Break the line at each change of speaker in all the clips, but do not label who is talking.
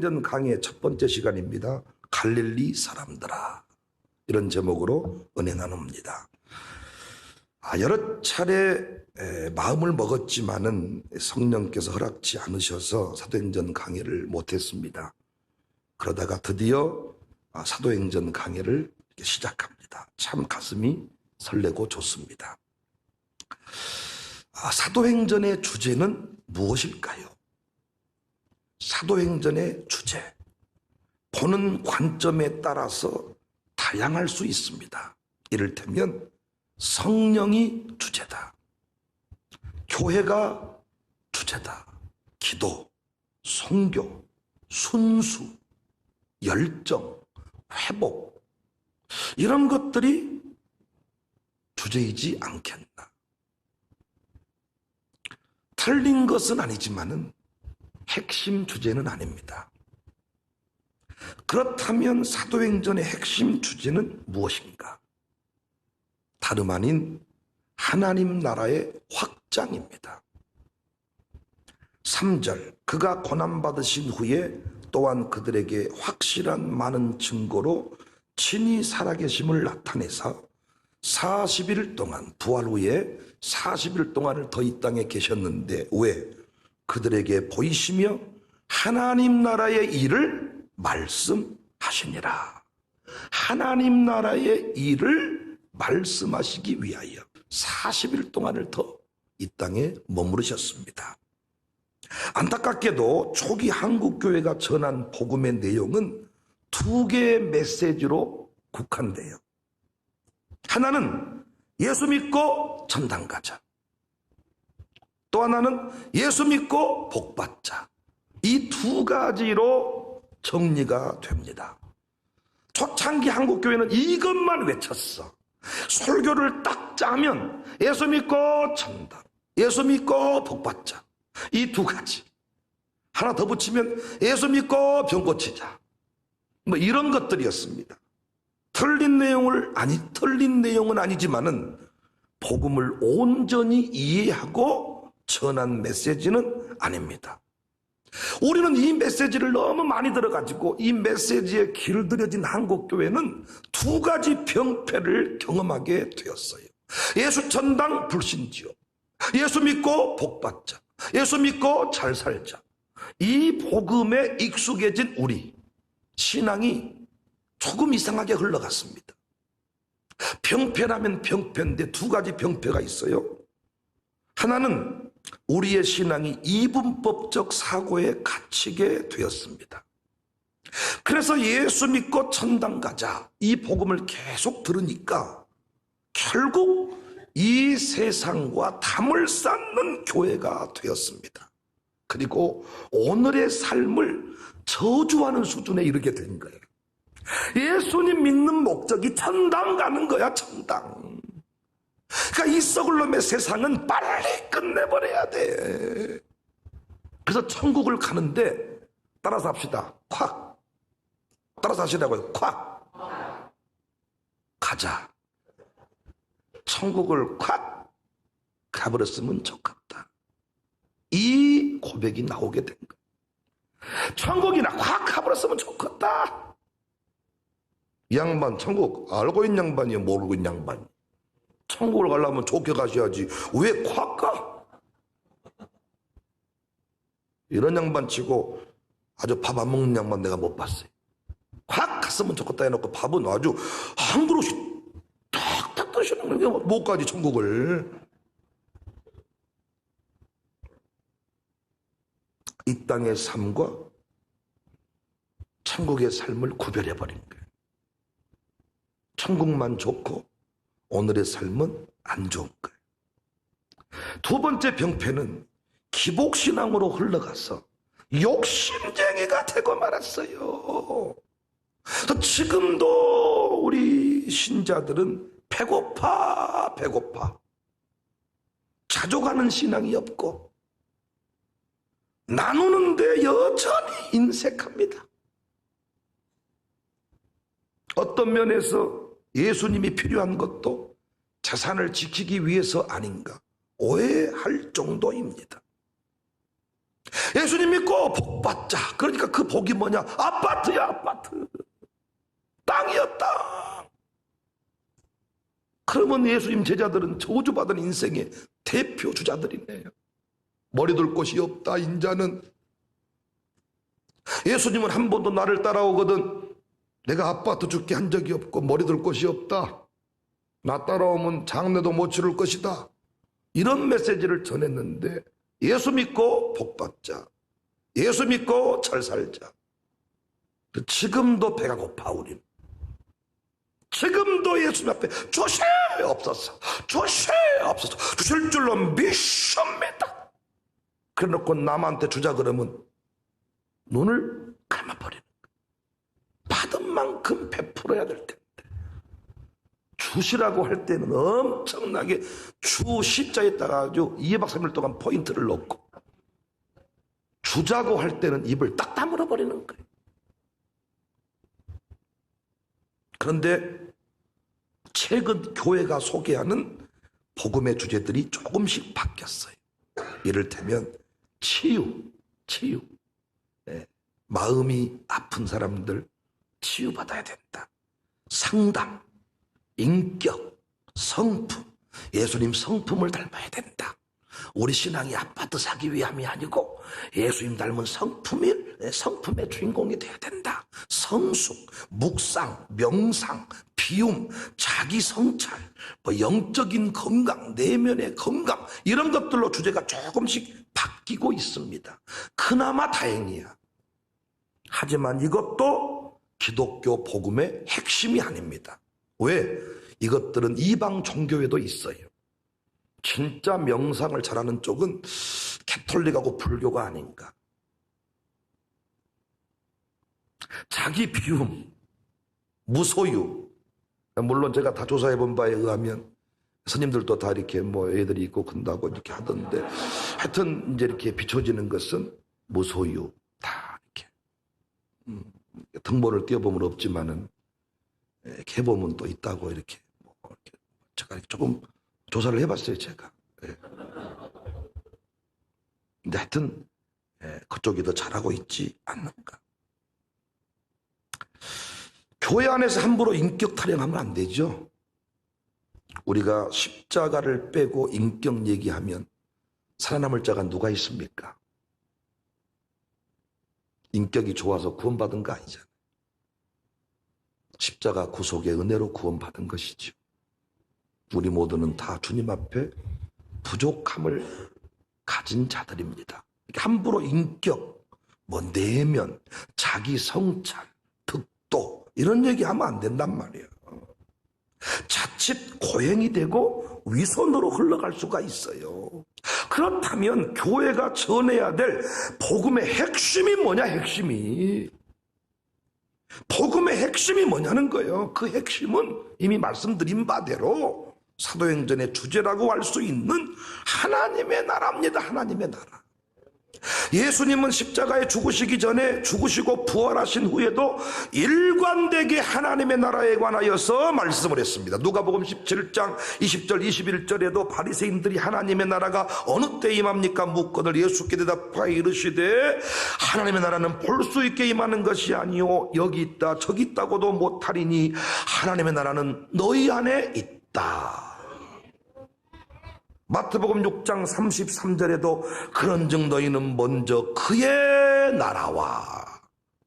사도행전 강의 첫 번째 시간입니다. 갈릴리 사람들아, 이런 제목으로 은혜 나눕니다. 여러 차례 마음을 먹었지만은 성령께서 허락지 않으셔서 사도행전 강의를 못했습니다. 그러다가 드디어 사도행전 강의를 시작합니다. 참 가슴이 설레고 좋습니다. 사도행전의 주제는 무엇일까요? 사도행전의 주제, 보는 관점에 따라서 다양할 수 있습니다. 이를테면 성령이 주제다, 교회가 주제다, 기도, 선교, 순수, 열정, 회복, 이런 것들이 주제이지 않겠나. 틀린 것은 아니지만은 핵심 주제는 아닙니다. 그렇다면 사도행전의 핵심 주제는 무엇인가? 다름 아닌 하나님 나라의 확장입니다. 3절, 그가 고난받으신 후에 또한 그들에게 확실한 많은 증거로 친히 살아계심을 나타내사 40일 동안, 부활 후에 40일 동안을 더 이 땅에 계셨는데 왜? 그들에게 보이시며 하나님 나라의 일을 말씀하시니라. 하나님 나라의 일을 말씀하시기 위하여 40일 동안을 더 이 땅에 머무르셨습니다. 안타깝게도 초기 한국교회가 전한 복음의 내용은 두 개의 메시지로 국한돼요. 하나는 예수 믿고 천당 가자, 또 하나는 예수 믿고 복 받자. 이 두 가지로 정리가 됩니다. 초창기 한국교회는 이것만 외쳤어. 설교를 딱 짜면 예수 믿고 천당, 예수 믿고 복 받자, 이 두 가지. 하나 더 붙이면 예수 믿고 병 고치자, 뭐 이런 것들이었습니다. 틀린 내용은 아니지만은 복음을 온전히 이해하고 전한 메시지는 아닙니다. 우리는 이 메시지를 너무 많이 들어가지고 이 메시지에 길들여진 한국교회는 두 가지 병폐를 경험하게 되었어요. 예수 천당 불신지요, 예수 믿고 복 받자, 예수 믿고 잘 살자. 이 복음에 익숙해진 우리 신앙이 조금 이상하게 흘러갔습니다. 병폐라면 병폐인데 두 가지 병폐가 있어요. 하나는 우리의 신앙이 이분법적 사고에 갇히게 되었습니다. 그래서 예수 믿고 천당 가자, 이 복음을 계속 들으니까 결국 이 세상과 담을 쌓는 교회가 되었습니다. 그리고 오늘의 삶을 저주하는 수준에 이르게 된 거예요. 예수님 믿는 목적이 천당 가는 거야, 천당. 그러니까 이 썩을 놈의 세상은 빨리 끝내버려야 돼. 그래서 천국을 가는데 따라서 합시다. 콱. 따라서 하시라고요. 콱. 가자. 천국을 콱 가버렸으면 좋겠다. 이 고백이 나오게 된 거야. 천국이나 콱 가버렸으면 좋겠다. 이 양반 천국 알고 있는 양반이에요, 모르고 있는 양반이? 천국을 가려면 좋게 가셔야지 왜 콱 가? 이런 양반 치고 아주 밥 안 먹는 양반 내가 못 봤어요. 콱 갔으면 좋겠다 해놓고 밥은 아주 한 그릇씩 탁탁 드시는 게 못 가지 천국을. 이 땅의 삶과 천국의 삶을 구별해버린 거예요. 천국만 좋고 오늘의 삶은 안 좋은 거예요. 두 번째 병폐는 기복신앙으로 흘러가서 욕심쟁이가 되고 말았어요. 지금도 우리 신자들은 배고파 자족하는 신앙이 없고 나누는데 여전히 인색합니다. 어떤 면에서 예수님이 필요한 것도 재산을 지키기 위해서 아닌가 오해할 정도입니다. 예수님 믿고 복 받자. 그러니까 그 복이 뭐냐? 아파트야, 아파트. 땅이야, 땅. 그러면 예수님 제자들은 저주받은 인생의 대표 주자들이네요. 머리 둘 곳이 없다, 인자는. 예수님은 한 번도 나를 따라오거든 내가 아파트 줄게 한 적이 없고 머리 둘 곳이 없다. 나 따라오면 장례도 못 치를 것이다. 이런 메시지를 전했는데 예수 믿고 복 받자. 예수 믿고 잘 살자. 지금도 배가 고파 우린. 지금도 예수님 앞에 주시 없어서 주시 없어서 주실 줄로 믿습니다. 그래놓고 남한테 주자 그러면 눈을 감아버리는 거야. 받은 만큼 베풀어야 될 텐데. 주시라고 할 때는 엄청나게 주 십자에다가 아주 2박 3일 동안 포인트를 넣고, 주자고 할 때는 입을 딱 다물어 버리는 거예요. 그런데 최근 교회가 소개하는 복음의 주제들이 조금씩 바뀌었어요. 이를테면 치유. 네. 마음이 아픈 사람들 치유받아야 된다. 상담, 인격, 성품, 예수님 성품을 닮아야 된다. 우리 신앙이 아파트 사기 위함이 아니고 예수님 닮은 성품의 주인공이 돼야 된다. 성숙, 묵상, 명상, 비움, 자기 성찰, 영적인 건강, 내면의 건강, 이런 것들로 주제가 조금씩 바뀌고 있습니다. 그나마 다행이야. 하지만 이것도 기독교 복음의 핵심이 아닙니다. 왜? 이것들은 이방 종교에도 있어요. 진짜 명상을 잘하는 쪽은 캐톨릭하고 불교가 아닌가. 자기 비움, 무소유. 물론 제가 다 조사해본 바에 의하면 스님들도 다 이렇게 애들이 있고 큰다고 이렇게 하던데, 하여튼 이제 이렇게 비춰지는 것은 무소유. 다 이렇게. 등본을 띄워보면 없지만은, 개보면 또 있다고 이렇게. 제가 조금 조사를 해봤어요, 제가. 근데 하여튼, 그쪽이 더 잘하고 있지 않는가. 교회 안에서 함부로 인격 타령하면 안 되죠. 우리가 십자가를 빼고 인격 얘기하면 살아남을 자가 누가 있습니까? 인격이 좋아서 구원받은 거 아니잖아요. 십자가 구속의 은혜로 구원받은 것이죠. 우리 모두는 다 주님 앞에 부족함을 가진 자들입니다. 함부로 인격, 내면, 자기 성찰, 득도 이런 얘기하면 안 된단 말이에요. 자칫 고행이 되고 위선으로 흘러갈 수가 있어요. 그렇다면 교회가 전해야 될 복음의 핵심이 뭐냐, 핵심이. 복음의 핵심이 뭐냐는 거예요. 그 핵심은 이미 말씀드린 바대로 사도행전의 주제라고 할 수 있는 하나님의 나라입니다. 하나님의 나라. 예수님은 십자가에 죽으시기 전에 죽으시고 부활하신 후에도 일관되게 하나님의 나라에 관하여서 말씀을 했습니다. 누가복음 17장 20절 21절에도 바리새인들이 하나님의 나라가 어느 때 임합니까 묻거늘 예수께 대답하여 이르시되 하나님의 나라는 볼 수 있게 임하는 것이 아니요 여기 있다 저기 있다고도 못하리니 하나님의 나라는 너희 안에 있다. 마태복음 6장 33절에도 그런즉 너희는 먼저 그의 나라와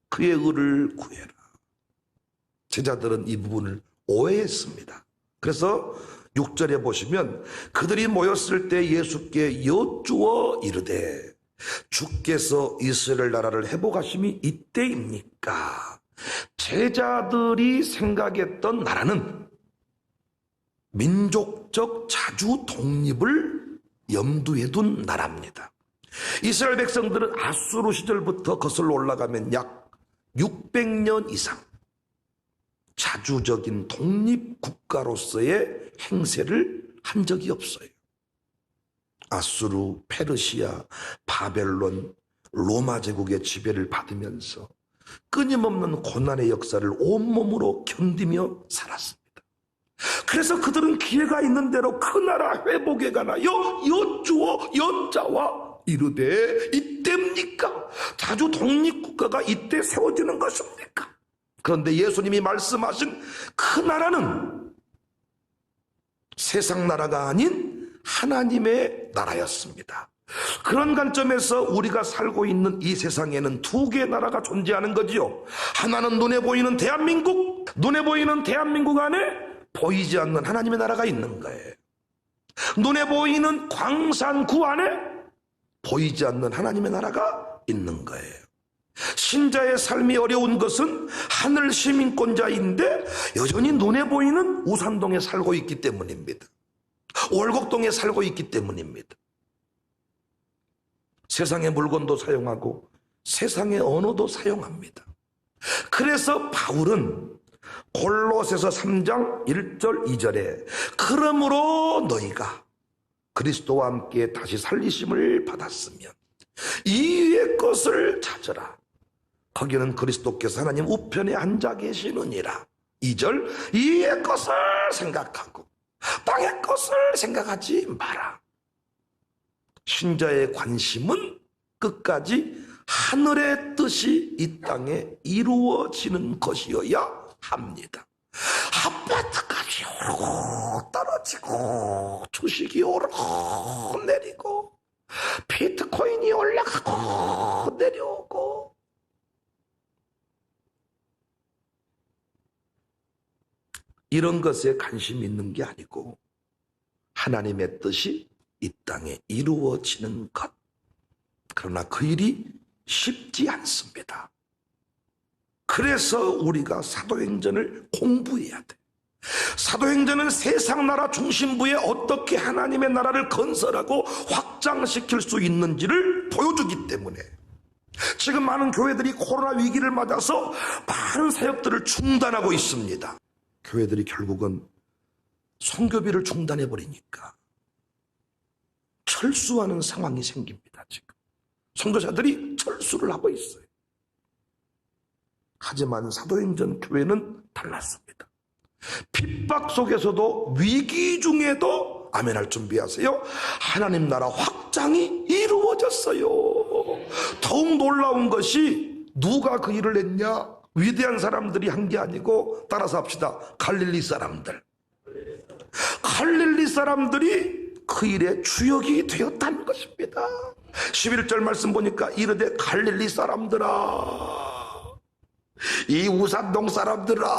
그의 의를 구해라. 제자들은 이 부분을 오해했습니다. 그래서 6절에 보시면 그들이 모였을 때 예수께 여쭈어 이르되 주께서 이스라엘 나라를 회복하심이 이때입니까? 제자들이 생각했던 나라는 민족적 자주 독립을 염두에 둔 나라입니다. 이스라엘 백성들은 아수르 시절부터 거슬러 올라가면 약 600년 이상 자주적인 독립국가로서의 행세를 한 적이 없어요. 아수르, 페르시아, 바벨론, 로마 제국의 지배를 받으면서 끊임없는 고난의 역사를 온몸으로 견디며 살았습니다. 그래서 그들은 기회가 있는 대로 그 나라 회복에 관하여 여쭈어 여자와 이르되 이때입니까? 자주 독립국가가 이때 세워지는 것입니까? 그런데 예수님이 말씀하신 그 나라는 세상 나라가 아닌 하나님의 나라였습니다. 그런 관점에서 우리가 살고 있는 이 세상에는 두 개의 나라가 존재하는 거지요. 하나는 눈에 보이는 대한민국, 눈에 보이는 대한민국 안에 보이지 않는 하나님의 나라가 있는 거예요. 눈에 보이는 광산구 안에 보이지 않는 하나님의 나라가 있는 거예요. 신자의 삶이 어려운 것은 하늘 시민권자인데 여전히 눈에 보이는 우산동에 살고 있기 때문입니다. 월곡동에 살고 있기 때문입니다. 세상의 물건도 사용하고 세상의 언어도 사용합니다. 그래서 바울은 골로새서 3장 1절 2절에 그러므로 너희가 그리스도와 함께 다시 살리심을 받았으면 이의 것을 찾으라. 거기는 그리스도께서 하나님 우편에 앉아 계시느니라. 2절 이의 것을 생각하고 땅의 것을 생각하지 마라. 신자의 관심은 끝까지 하늘의 뜻이 이 땅에 이루어지는 것이어야 합니다. 아파트값이 오르고 떨어지고 주식이 오르고 내리고 비트코인이 올라가고 내려오고 이런 것에 관심이 있는 게 아니고 하나님의 뜻이 이 땅에 이루어지는 것. 그러나 그 일이 쉽지 않습니다. 그래서 우리가 사도행전을 공부해야 돼. 사도행전은 세상 나라 중심부에 어떻게 하나님의 나라를 건설하고 확장시킬 수 있는지를 보여주기 때문에 지금 많은 교회들이 코로나 위기를 맞아서 많은 사역들을 중단하고 있습니다. 교회들이 결국은 선교비를 중단해버리니까 철수하는 상황이 생깁니다. 지금 선교사들이 철수를 하고 있어요. 하지만 사도행전 교회는 달랐습니다. 핍박 속에서도 위기 중에도 아멘할 준비하세요. 하나님 나라 확장이 이루어졌어요. 더욱 놀라운 것이 누가 그 일을 했냐? 위대한 사람들이 한 게 아니고 따라서 합시다. 갈릴리 사람들. 갈릴리 사람들이 그 일의 주역이 되었다는 것입니다. 11절 말씀 보니까 이르되 갈릴리 사람들아, 이 우산동 사람들아,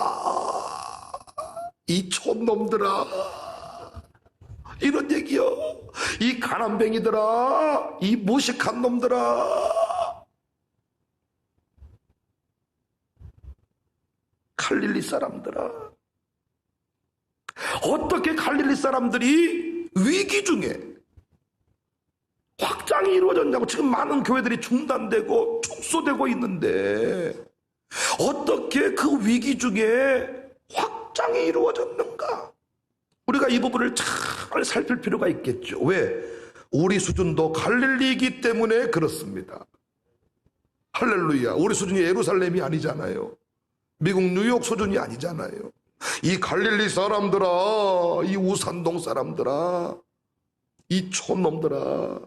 이 촌놈들아, 이런 얘기요. 이 가난뱅이들아, 이 무식한 놈들아. 갈릴리 사람들아. 어떻게 갈릴리 사람들이 위기 중에 확장이 이루어졌냐고. 지금 많은 교회들이 중단되고 축소되고 있는데 어떻게 그 위기 중에 확장이 이루어졌는가? 우리가 이 부분을 잘 살필 필요가 있겠죠. 왜? 우리 수준도 갈릴리이기 때문에 그렇습니다. 할렐루야. 우리 수준이 예루살렘이 아니잖아요. 미국 뉴욕 수준이 아니잖아요. 이 갈릴리 사람들아, 이 우산동 사람들아, 이 촌놈들아.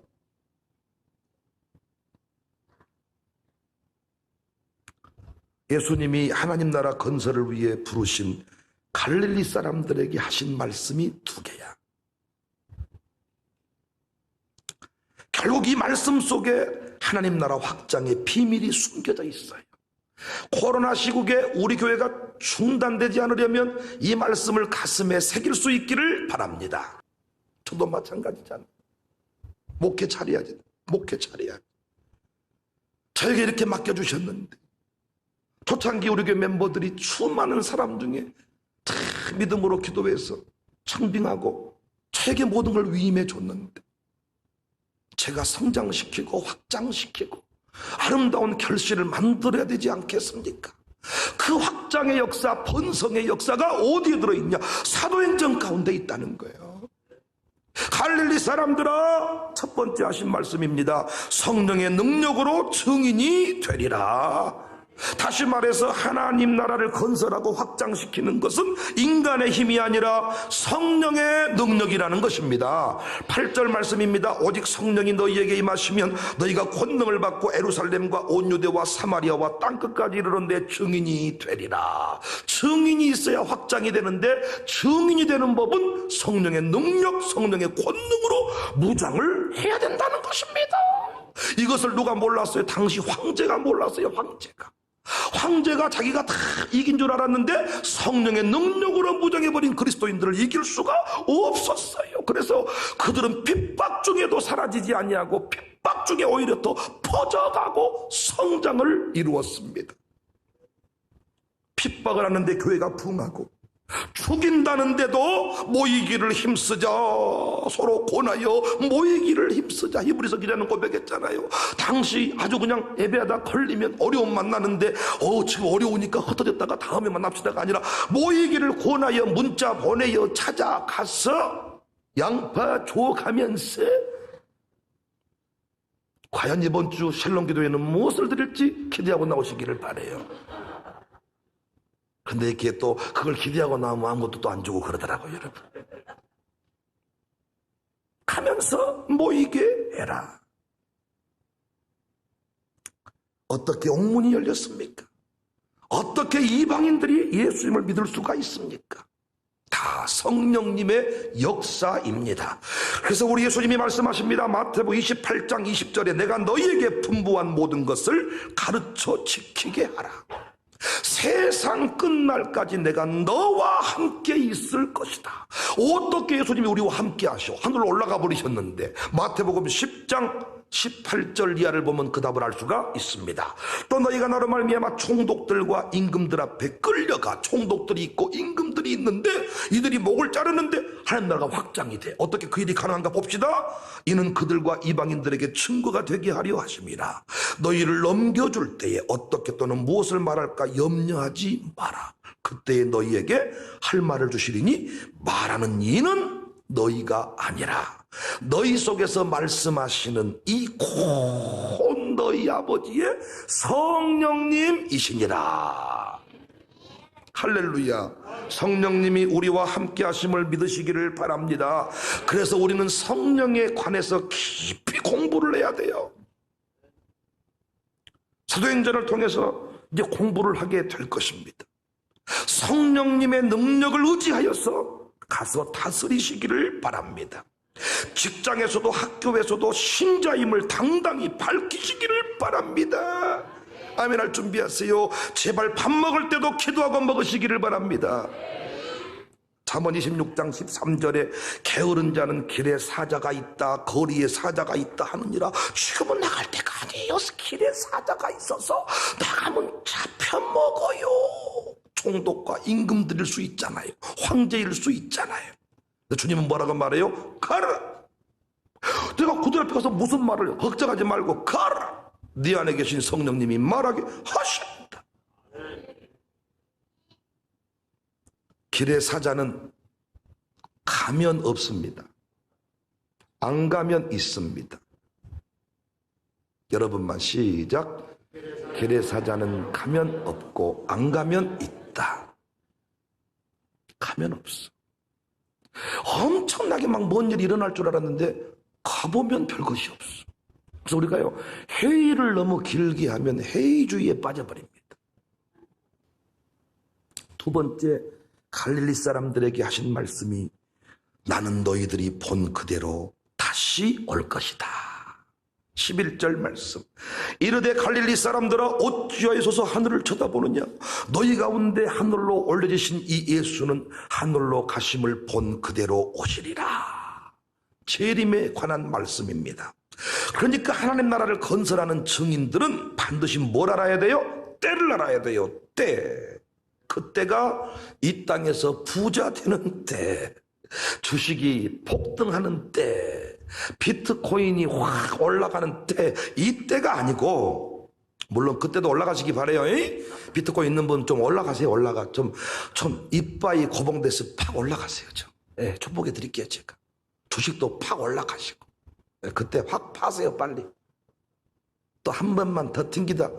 예수님이 하나님 나라 건설을 위해 부르신 갈릴리 사람들에게 하신 말씀이 두 개야. 결국 이 말씀 속에 하나님 나라 확장의 비밀이 숨겨져 있어요. 코로나 시국에 우리 교회가 중단되지 않으려면 이 말씀을 가슴에 새길 수 있기를 바랍니다. 저도 마찬가지잖아요. 목회 차려야지. 목회 차려야지. 저에게 이렇게 맡겨주셨는데 초창기 우리 교회 멤버들이 수많은 사람 중에 다 믿음으로 기도해서 청빙하고 저에게 모든 걸 위임해 줬는데 제가 성장시키고 확장시키고 아름다운 결실을 만들어야 되지 않겠습니까? 그 확장의 역사, 번성의 역사가 어디에 들어있냐? 사도행전 가운데 있다는 거예요. 갈릴리 사람들아, 첫 번째 하신 말씀입니다. 성령의 능력으로 증인이 되리라. 다시 말해서 하나님 나라를 건설하고 확장시키는 것은 인간의 힘이 아니라 성령의 능력이라는 것입니다. 8절 말씀입니다. 오직 성령이 너희에게 임하시면 너희가 권능을 받고 예루살렘과 온 유대와 사마리아와 땅끝까지 이르는 데 증인이 되리라. 증인이 있어야 확장이 되는데, 증인이 되는 법은 성령의 능력, 성령의 권능으로 무장을 해야 된다는 것입니다. 이것을 누가 몰랐어요? 당시 황제가 몰랐어요. 황제가 자기가 다 이긴 줄 알았는데 성령의 능력으로 무장해버린 그리스도인들을 이길 수가 없었어요. 그래서 그들은 핍박 중에도 사라지지 아니하고 핍박 중에 오히려 더 퍼져가고 성장을 이루었습니다. 핍박을 하는데 교회가 부흥하고, 죽인다는데도 모이기를 힘쓰자, 서로 고나여 모이기를 힘쓰자. 히브리서 기자는 고백했잖아요. 당시 아주 그냥 예배하다 걸리면 어려움 만나는데 지금 어려우니까 흩어졌다가 다음에 만납시다가 아니라 모이기를 권하여 문자 보내어 찾아가서 양파 줘가면서, 과연 이번 주 샬롬 기도회는 무엇을 드릴지 기대하고 나오시기를 바라요. 근데 이렇게 또 그걸 기대하고 나오면 아무것도 또 안 주고 그러더라고요, 여러분. 가면서 모이게 해라. 어떻게 옥문이 열렸습니까? 어떻게 이방인들이 예수님을 믿을 수가 있습니까? 다 성령님의 역사입니다. 그래서 우리 예수님이 말씀하십니다. 마태복음 28장 20절에 내가 너희에게 분부한 모든 것을 가르쳐 지키게 하라. 세상 끝날까지 내가 너와 함께 있을 것이다. 어떻게 예수님이 우리와 함께 하셔? 하늘로 올라가 버리셨는데, 마태복음 10장 18절 이하를 보면 그 답을 알 수가 있습니다. 또 너희가 나로 말미암아 총독들과 임금들 앞에 끌려가. 총독들이 있고 임금들이 있는데 이들이 목을 자르는데 하나님 나라가 확장이 돼. 어떻게 그 일이 가능한가 봅시다. 이는 그들과 이방인들에게 증거가 되게 하려 하심이라. 너희를 넘겨줄 때에 어떻게 또는 무엇을 말할까 염려하지 마라. 그때에 너희에게 할 말을 주시리니 말하는 이는 너희가 아니라 너희 속에서 말씀하시는 이 곧 너희 아버지의 성령님이시니라. 할렐루야. 성령님이 우리와 함께 하심을 믿으시기를 바랍니다. 그래서 우리는 성령에 관해서 깊이 공부를 해야 돼요. 사도행전을 통해서 이제 공부를 하게 될 것입니다. 성령님의 능력을 의지하여서 가서 다스리시기를 바랍니다. 직장에서도 학교에서도 신자임을 당당히 밝히시기를 바랍니다. 아멘할 준비하세요. 제발 밥 먹을 때도 기도하고 먹으시기를 바랍니다. 잠언 26장 13절에 게으른 자는 길에 사자가 있다, 거리에 사자가 있다 하느니라. 지금은 나갈 때가 아니에요. 길에 사자가 있어서 나가면 잡혀먹어요. 총독과 임금들일 수 있잖아요. 황제일 수 있잖아요. 근데 주님은 뭐라고 말해요? 가라. 내가 그들 앞에 가서 무슨 말을 걱정하지 말고 가라. 네 안에 계신 성령님이 말하게 하신다. 길의 사자는 가면 없습니다. 안 가면 있습니다. 여러분만 시작. 길의 사자는 가면 없고 안 가면 있다. 가면 없어. 엄청나게 막 뭔 일이 일어날 줄 알았는데 가보면 별것이 없어. 그래서 우리가요, 회의를 너무 길게 하면 회의주의에 빠져버립니다. 두 번째, 갈릴리 사람들에게 하신 말씀이 나는 너희들이 본 그대로 다시 올 것이다. 11절 말씀. 이르되 갈릴리 사람들아 어찌하여서 하늘을 쳐다보느냐. 너희 가운데 하늘로 올려지신 이 예수는 하늘로 가심을 본 그대로 오시리라. 재림에 관한 말씀입니다. 그러니까 하나님 나라를 건설하는 증인들은 반드시 뭘 알아야 돼요? 때를 알아야 돼요. 때. 그때가 이 땅에서 부자 되는 때, 주식이 폭등하는 때, 비트코인이 확 올라가는 때, 이때가 아니고, 물론 그때도 올라가시기 바래요. 비트코인 있는 분 좀 올라가세요. 올라가. 좀 이빠이 고봉돼서 팍 올라가세요. 좀 보게 드릴게요. 제가. 주식도 팍 올라가시고. 그때 확 파세요. 빨리. 또 한 번만 더 튕기다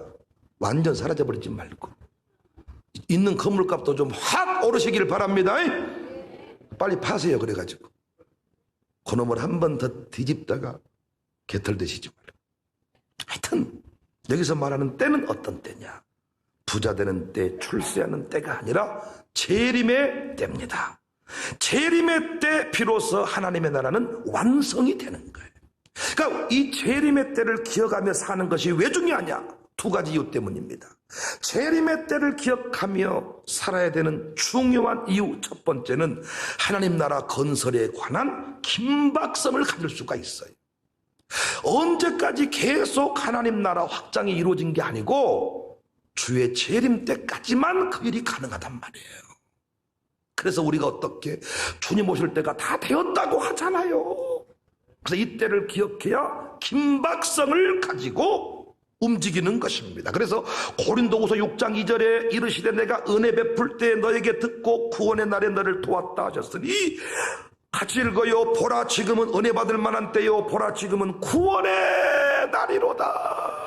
완전 사라져버리지 말고 있는 건물값도 좀 확 오르시길 바랍니다. 빨리 파세요. 그래가지고 그놈을 한 번 더 뒤집다가 개털되시지 말고. 하여튼 여기서 말하는 때는 어떤 때냐? 부자 되는 때, 출세하는 때가 아니라 재림의 때입니다. 재림의 때 비로소 하나님의 나라는 완성이 되는 거예요. 그러니까 이 재림의 때를 기억하며 사는 것이 왜 중요하냐? 두 가지 이유 때문입니다. 재림의 때를 기억하며 살아야 되는 중요한 이유 첫 번째는 하나님 나라 건설에 관한 긴박성을 가질 수가 있어요. 언제까지 계속 하나님 나라 확장이 이루어진 게 아니고 주의 재림 때까지만 그 일이 가능하단 말이에요. 그래서 우리가 어떻게 주님 오실 때가 다 되었다고 하잖아요. 그래서 이때를 기억해야 긴박성을 가지고 움직이는 것입니다. 그래서 고린도후서 6장 2절에 이르시되 내가 은혜 베풀 때 너에게 듣고 구원의 날에 너를 도왔다 하셨으니 같이 읽어요. 보라 지금은 은혜 받을 만한 때요 보라 지금은 구원의 날이로다.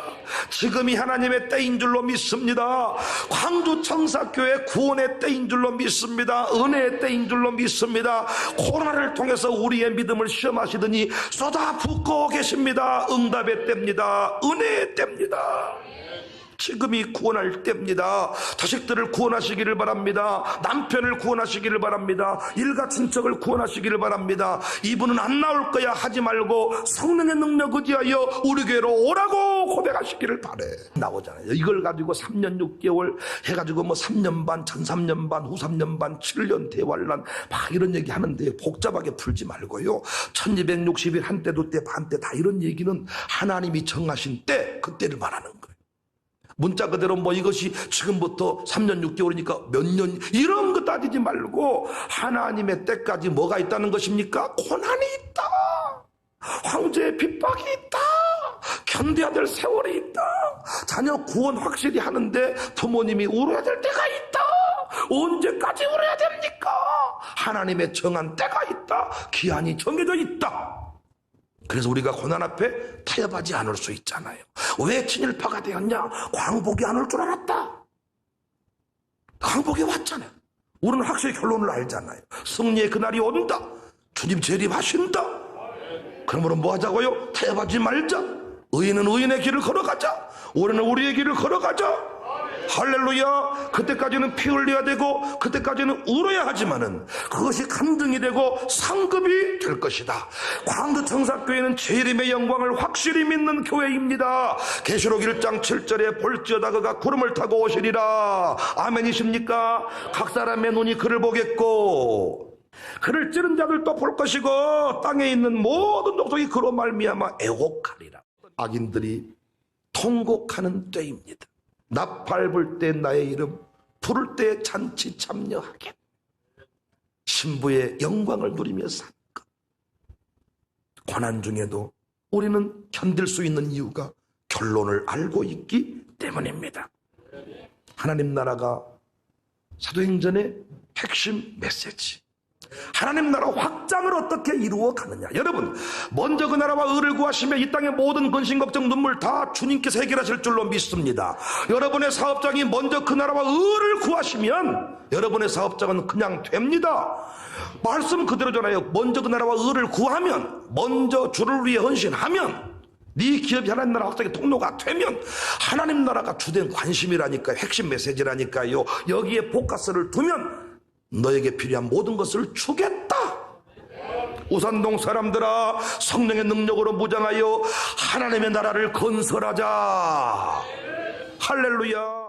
지금이 하나님의 때인 줄로 믿습니다. 광주청사교회 구원의 때인 줄로 믿습니다. 은혜의 때인 줄로 믿습니다. 코로나를 통해서 우리의 믿음을 시험하시더니 쏟아붓고 계십니다. 응답의 때입니다. 은혜의 때입니다. 지금이 구원할 때입니다. 자식들을 구원하시기를 바랍니다. 남편을 구원하시기를 바랍니다. 일가 친척을 구원하시기를 바랍니다. 이분은 안 나올 거야 하지 말고 성령의 능력 의지하여 우리 교회로 오라고 고백하시기를 바래. 나오잖아요. 이걸 가지고 3년 6개월 해가지고 뭐 3년 반, 전 3년 반, 후 3년 반, 7년 대환란 막 이런 얘기 하는데 복잡하게 풀지 말고요. 1260일 한때 두때 반때 다 이런 얘기는 하나님이 정하신 때 그때를 말하는 거예요. 문자 그대로 뭐 이것이 지금부터 3년 6개월이니까 몇 년 이런 거 따지지 말고 하나님의 때까지 뭐가 있다는 것입니까? 고난이 있다. 황제의 핍박이 있다. 견뎌야 될 세월이 있다. 자녀 구원 확실히 하는데 부모님이 울어야 될 때가 있다. 언제까지 울어야 됩니까? 하나님의 정한 때가 있다. 기한이 정해져 있다. 그래서 우리가 고난 앞에 타협하지 않을 수 있잖아요. 왜 친일파가 되었냐? 광복이 안 올 줄 알았다. 광복이 왔잖아요. 우리는 확실히 결론을 알잖아요. 승리의 그날이 온다. 주님 재림하신다. 그러므로 뭐 하자고요? 타협하지 말자. 의인은 의인의 길을 걸어가자. 우리는 우리의 길을 걸어가자. 할렐루야. 그때까지는 피 흘려야 되고 그때까지는 울어야 하지만은 그것이 간증이 되고 상급이 될 것이다. 광주청사교회는 재림의 영광을 확실히 믿는 교회입니다. 계시록 1장 7절에 볼지어다 그가 구름을 타고 오시리라. 아멘이십니까? 각 사람의 눈이 그를 보겠고 그를 찌른 자들도 볼 것이고 땅에 있는 모든 족속이 그로 말미암아 애곡하리라. 악인들이 통곡하는 때입니다. 나팔 불 때 나의 이름, 부를 때 잔치 참여하게. 신부의 영광을 누리며 산 것. 고난 중에도 우리는 견딜 수 있는 이유가 결론을 알고 있기 때문입니다. 하나님 나라가 사도행전의 핵심 메시지. 하나님 나라 확장을 어떻게 이루어 가느냐. 여러분, 먼저 그 나라와 의를 구하시며 이 땅의 모든 근심 걱정 눈물 다 주님께서 해결하실 줄로 믿습니다. 여러분의 사업장이 먼저 그 나라와 의를 구하시면 여러분의 사업장은 그냥 됩니다. 말씀 그대로잖아요. 먼저 그 나라와 의를 구하면, 먼저 주를 위해 헌신하면, 네 기업이 하나님 나라 확장의 통로가 되면 하나님 나라가 주된 관심이라니까요. 핵심 메시지라니까요. 여기에 포커스를 두면 너에게 필요한 모든 것을 주겠다. 우산동 사람들아, 성령의 능력으로 무장하여 하나님의 나라를 건설하자. 할렐루야.